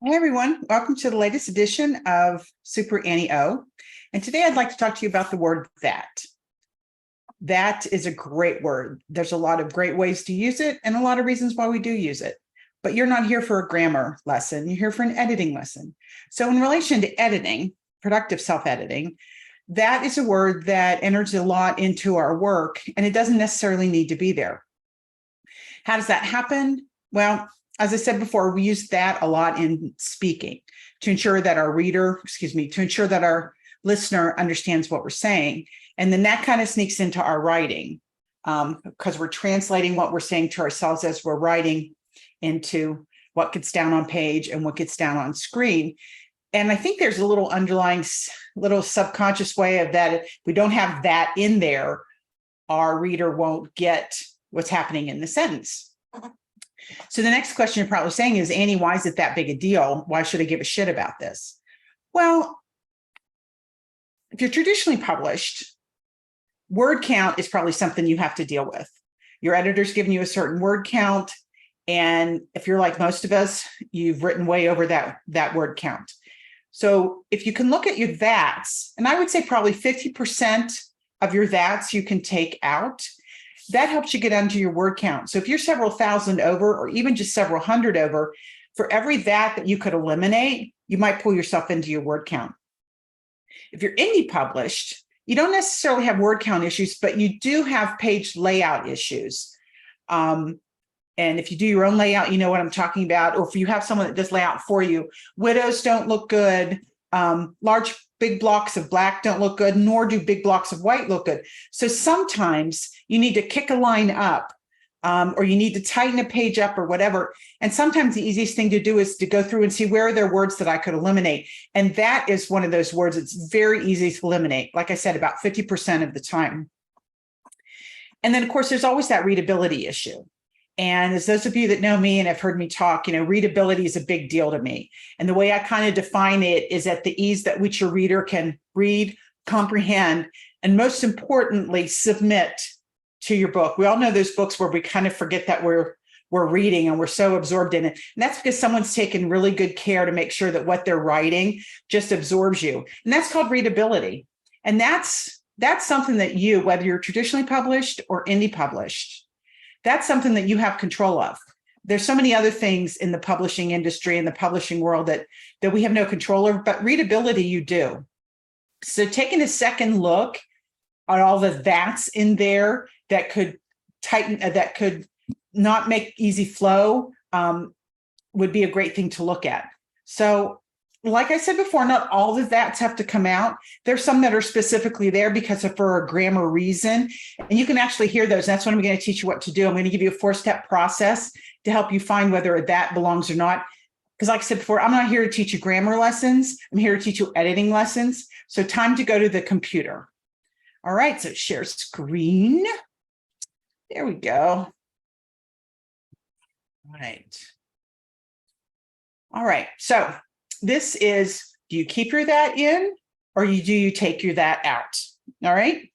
Hey everyone, welcome to the latest edition of Super Annie O. And today I'd like to talk to you about the word that. That is a great word. There's a lot of great ways to use it and a lot of reasons why we do use it. But you're not here for a grammar lesson, you're here for an editing lesson. So in relation to editing, productive self-editing, that is a word that enters a lot into our work and it doesn't necessarily need to be there. How does that happen? Well, as I said before, we use that a lot in speaking to ensure that our to ensure that our listener understands what we're saying. And then that kind of sneaks into our writing because we're translating what we're saying to ourselves as we're writing into what gets down on page and what gets down on screen. And I think there's a little underlying, little subconscious way of that. If we don't have that in there, our reader won't get what's happening in the sentence. So the next question you're probably saying is, Annie, why is it that big a deal? Why should I give a shit about this? Well, if you're traditionally published, word count is probably something you have to deal with. Your editor's giving you a certain word count. And if you're like most of us, you've written way over that word count. So if you can look at your that's, and I would say probably 50% of your that's you can take out, that helps you get onto your word count. So if you're several thousand over, or even just several hundred over, for every that you could eliminate, you might pull yourself into your word count. If you're indie published, you don't necessarily have word count issues, but you do have page layout issues. And if you do your own layout, you know what I'm talking about. Or if you have someone that does layout for you, widows don't look good. Big blocks of black don't look good, nor do big blocks of white look good. So sometimes you need to kick a line up or you need to tighten a page up or whatever. And sometimes the easiest thing to do is to go through and see where are there words that I could eliminate. And that is one of those words that's very easy to eliminate. Like I said, about 50% of the time. And then of course, there's always that readability issue. And as those of you that know me and have heard me talk, readability is a big deal to me. And the way I kind of define it is at the ease that which your reader can read, comprehend, and most importantly, submit to your book. We all know those books where we kind of forget that we're reading and we're so absorbed in it. And that's because someone's taken really good care to make sure that what they're writing just absorbs you. And that's called readability. And that's something that you, whether you're traditionally published or indie published, that's something that you have control of. There's so many other things in the publishing industry and the publishing world that we have no control over, but readability you do. So taking a second look at all the that's in there that could tighten, that could not make easy flow would be a great thing to look at. So like I said before, not all the that's have to come out. There's some that are specifically there because of for a grammar reason. And you can actually hear those. That's what I'm going to teach you what to do. I'm going to give you a 4-step process to help you find whether a that belongs or not. Because like I said before, I'm not here to teach you grammar lessons. I'm here to teach you editing lessons. So time to go to the computer. All right, so share screen. There we go. All right, so this is, do you keep your that in or do you take your that out? All right.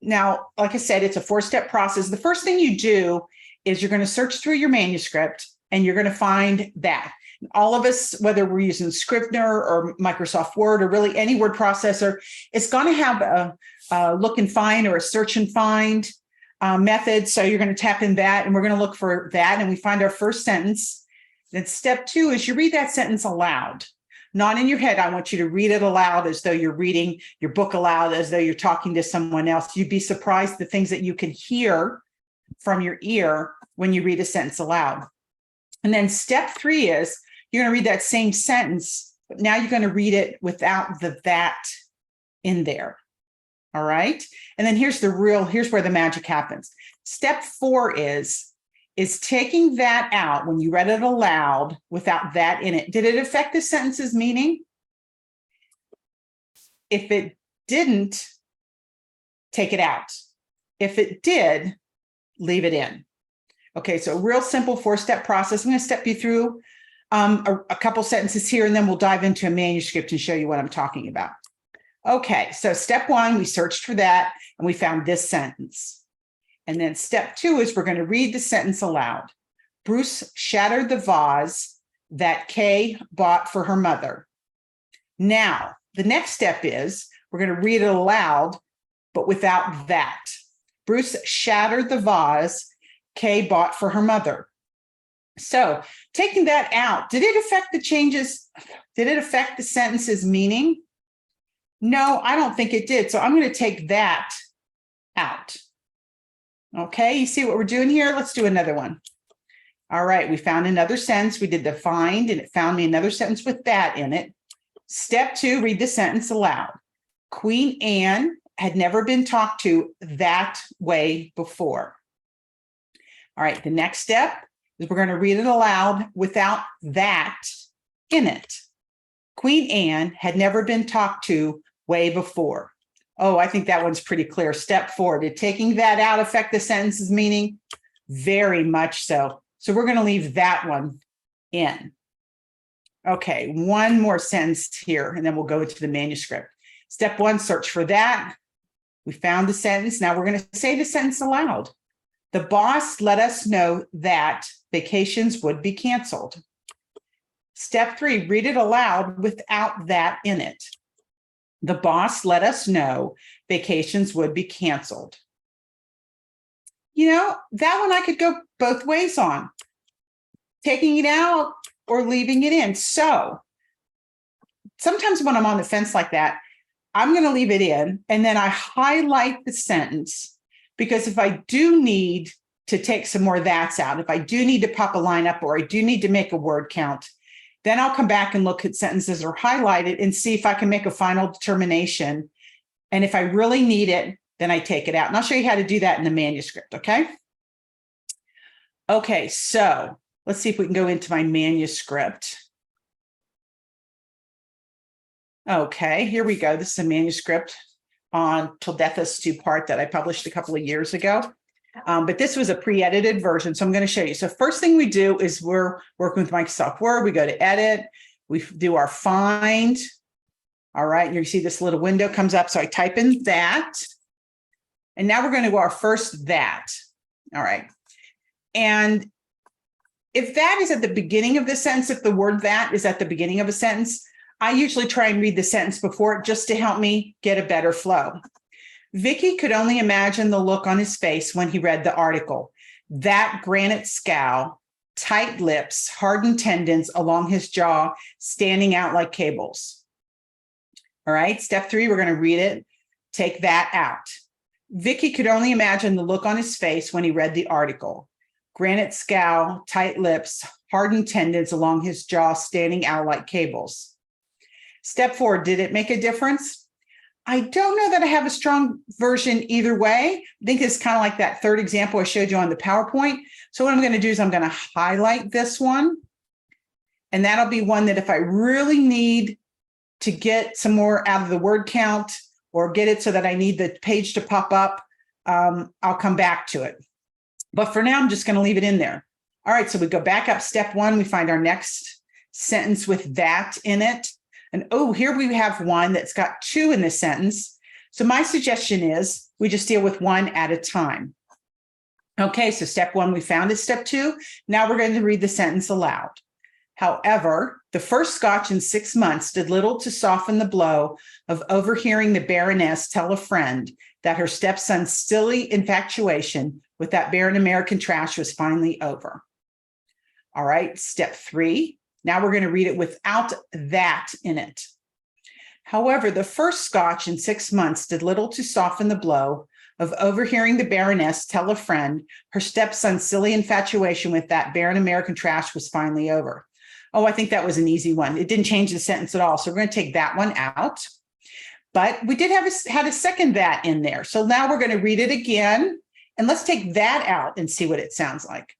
Now, like I said, it's a 4-step process. The first thing you do is you're going to search through your manuscript and you're going to find that. All of us, whether we're using Scrivener or Microsoft Word or really any word processor, it's going to have a look and find or a search and find method. So you're going to tap in that and we're going to look for that. And we find our first sentence. Then step 2 is you read that sentence aloud, not in your head. I want you to read it aloud as though you're reading your book aloud, as though you're talking to someone else. You'd be surprised the things that you can hear from your ear when you read a sentence aloud. And then step 3 is you're going to read that same sentence, but now you're going to read it without the that in there. All right. And then here's where the magic happens. Step 4 is taking that out when you read it aloud without that in it. Did it affect the sentence's meaning? If it didn't, take it out. If it did, leave it in. Okay, so a real simple 4-step process. I'm going to step you through a couple sentences here, and then we'll dive into a manuscript and show you what I'm talking about. Okay, so step 1, we searched for that, and we found this sentence. And then step 2 is we're going to read the sentence aloud. Bruce shattered the vase that Kay bought for her mother. Now, the next step is we're going to read it aloud, but without that. Bruce shattered the vase Kay bought for her mother. So taking that out, did it affect the changes? Did it affect the sentence's meaning? No, I don't think it did. So I'm going to take that out. Okay, you see what we're doing here? Let's do another one. All right, we found another sentence. We did the find, and it found me another sentence with that in it. Step 2, read the sentence aloud. Queen Anne had never been talked to that way before. All right, the next step is we're going to read it aloud without that in it. Queen Anne had never been talked to way before. Oh, I think that one's pretty clear. Step 4, did taking that out affect the sentence's meaning? Very much so. So we're going to leave that one in. Okay, one more sentence here, and then we'll go into the manuscript. Step 1, search for that. We found the sentence. Now we're going to say the sentence aloud. The boss let us know that vacations would be canceled. Step 3, read it aloud without that in it. The boss let us know vacations would be canceled. You know, that one I could go both ways on, taking it out or leaving it in. So sometimes when I'm on the fence like that, I'm going to leave it in, and then I highlight the sentence, because if I do need to take some more that's out, if I do need to pop a line up, or I do need to make a word count, then I'll come back and look at sentences or highlight it and see if I can make a final determination. And if I really need it, then I take it out. And I'll show you how to do that in the manuscript, okay? Okay, so let's see if we can go into my manuscript. Okay, here we go. This is a manuscript on Till Death Us Do Part that I published a couple of years ago. But this was a pre-edited version, so I'm going to show you. So first thing we do is we're working with Microsoft Word. We go to Edit. We do our find. All right, and you see this little window comes up. So I type in that. And now we're going to go our first that. All right. And if that is at the beginning of the sentence, if the word that is at the beginning of a sentence, I usually try and read the sentence before it just to help me get a better flow. Vicky could only imagine the look on his face when he read the article. That granite scowl, tight lips, hardened tendons along his jaw, standing out like cables. All right, step 3, we're going to read it. Take that out. Vicky could only imagine the look on his face when he read the article. Granite scowl, tight lips, hardened tendons along his jaw, standing out like cables. Step 4, did it make a difference? I don't know that I have a strong version either way. I think it's kind of like that third example I showed you on the PowerPoint. So what I'm going to do is I'm going to highlight this one. And that'll be one that if I really need to get some more out of the word count or get it so that I need the page to pop up, I'll come back to it. But for now, I'm just going to leave it in there. All right, so we go back up. Step 1, we find our next sentence with that in it. And oh, here we have one that's got 2 in this sentence. So my suggestion is we just deal with one at a time. Okay, so step 1 we found is. Step 2, now we're going to read the sentence aloud. However, the first Scotch in 6 months did little to soften the blow of overhearing the Baroness tell a friend that her stepson's silly infatuation with that barren American trash was finally over. All right, step 3. Now we're going to read it without that in it. However, the first Scotch in 6 months did little to soften the blow of overhearing the Baroness tell a friend her stepson's silly infatuation with that barren American trash was finally over. Oh, I think that was an easy one. It didn't change the sentence at all. So we're going to take that one out. But we did had a second that in there. So now we're going to read it again. And let's take that out and see what it sounds like.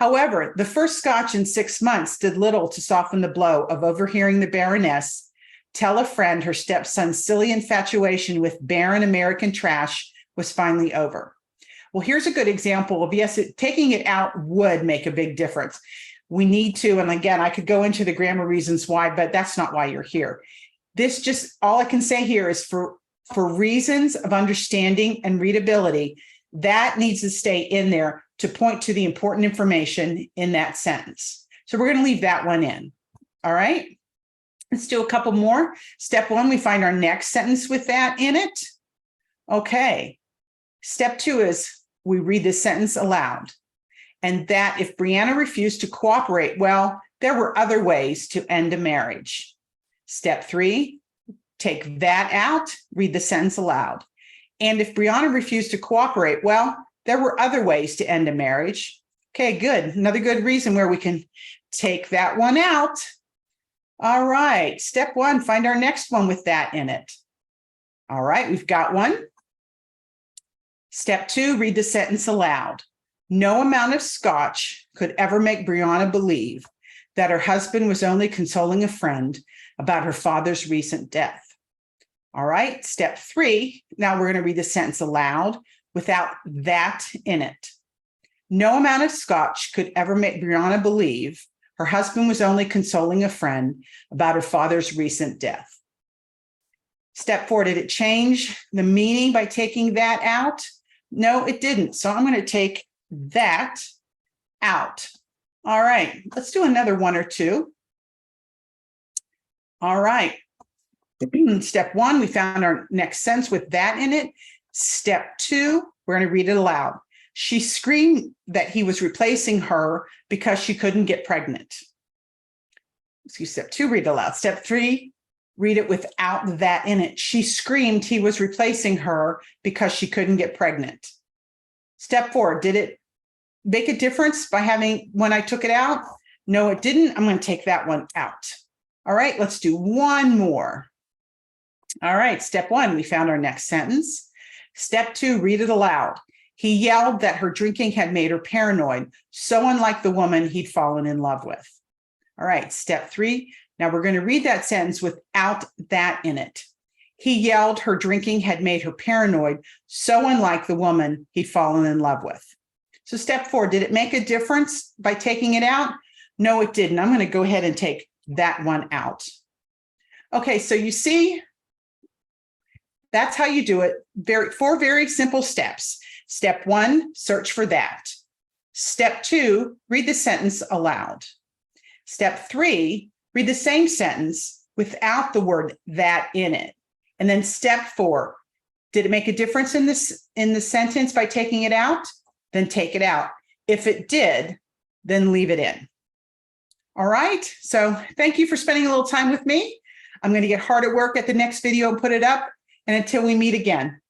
However, the first Scotch in 6 months did little to soften the blow of overhearing the Baroness tell a friend her stepson's silly infatuation with barren American trash was finally over. Well, here's a good example of, yes, taking it out would make a big difference. We need to, and again, I could go into the grammar reasons why, but that's not why you're here. This just, all I can say here is for reasons of understanding and readability, that needs to stay in there to point to the important information in that sentence. So we're going to leave that one in. All right. Let's do a couple more. Step 1, we find our next sentence with that in it. Okay. Step 2 is we read this sentence aloud. And that if Brianna refused to cooperate, well, there were other ways to end a marriage. Step 3, take that out, read the sentence aloud. And if Brianna refused to cooperate, well, there were other ways to end a marriage. Okay, good. Another good reason where we can take that one out. All right, step 1, find our next one with that in it. All right, we've got one. Step 2, read the sentence aloud. No amount of scotch could ever make Brianna believe that her husband was only consoling a friend about her father's recent death. All right, step 3, now we're going to read the sentence aloud without that in it. No amount of scotch could ever make Brianna believe her husband was only consoling a friend about her father's recent death. Step 4, did it change the meaning by taking that out? No, it didn't. So I'm going to take that out. All right, let's do another one or two. All right. Step 1, we found our next sentence with that in it. Step 2, we're going to read it aloud. She screamed that he was replacing her because she couldn't get pregnant. Step 2, read it aloud. Step 3, read it without that in it. She screamed he was replacing her because she couldn't get pregnant. Step 4, did it make a difference by having when I took it out? No, it didn't. I'm going to take that one out. All right, let's do one more. All right, step 1, we found our next sentence. Step 2, read it aloud. He yelled that her drinking had made her paranoid, so unlike the woman he'd fallen in love with. All right, step 3. Now we're going to read that sentence without that in it. He yelled her drinking had made her paranoid, so unlike the woman he'd fallen in love with. So step 4, did it make a difference by taking it out? No, it didn't. I'm going to go ahead and take that one out. Okay, so you see, that's how you do it. 4 very simple steps. Step 1, search for that. Step 2, read the sentence aloud. Step 3, read the same sentence without the word that in it. And then step 4, did it make a difference in the sentence by taking it out? Then take it out. If it did, then leave it in. All right, so thank you for spending a little time with me. I'm going to get hard at work at the next video and put it up. And until we meet again,